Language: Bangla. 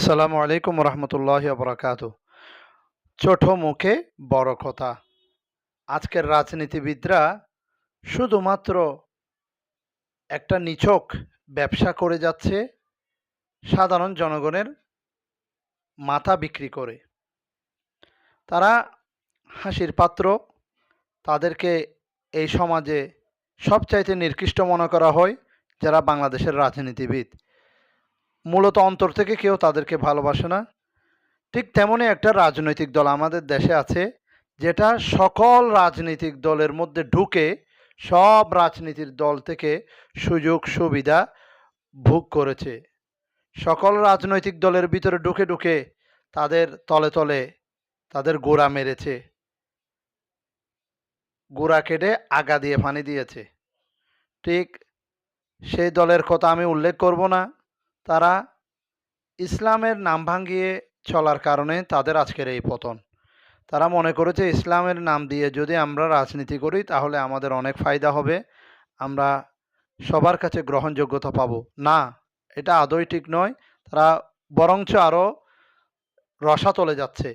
আসসালামু আলাইকুম রহমতুল্লাহি বরকাত। ছোট মুখে বড় কথা। আজকের রাজনীতিবিদরা শুধুমাত্র একটা নিছক ব্যবসা করে যাচ্ছে, সাধারণ জনগণের মাথা বিক্রি করে। তারা হাসির পাত্র। তাদেরকে এই সমাজে সবচাইতে নিকৃষ্ট মনে করা হয় যারা বাংলাদেশের রাজনীতিবিদ। মূলত অন্তর থেকে কেউ তাদেরকে ভালোবাসে না। ঠিক তেমনই একটা রাজনৈতিক দল আমাদের দেশে আছে, যেটা সকল রাজনৈতিক দলের মধ্যে ঢুকে সব রাজনীতির দল থেকে সুযোগ সুবিধা ভোগ করেছে। সকল রাজনৈতিক দলের ভিতরে ঢুকে ঢুকে তাদের তলে তলে তাদের গোড়া মেরেছে, গোড়া কেটে আগা দিয়ে পানি দিয়েছে। ঠিক সেই দলের কথা আমি উল্লেখ করব না। তারা ইসলামের নাম ভাঙিয়ে চলার কারণে তাদের আজকের এই পতন। তারা মনে করেছে ইসলামের নাম দিয়ে যদি আমরা রাজনীতি করি তাহলে আমাদের অনেক ফায়দা হবে, আমরা সবার কাছে গ্রহণযোগ্যতা পাবো। না, এটা আদৌ ঠিক নয়। তারা বরঞ্চ আরও রসাতলে যাচ্ছে।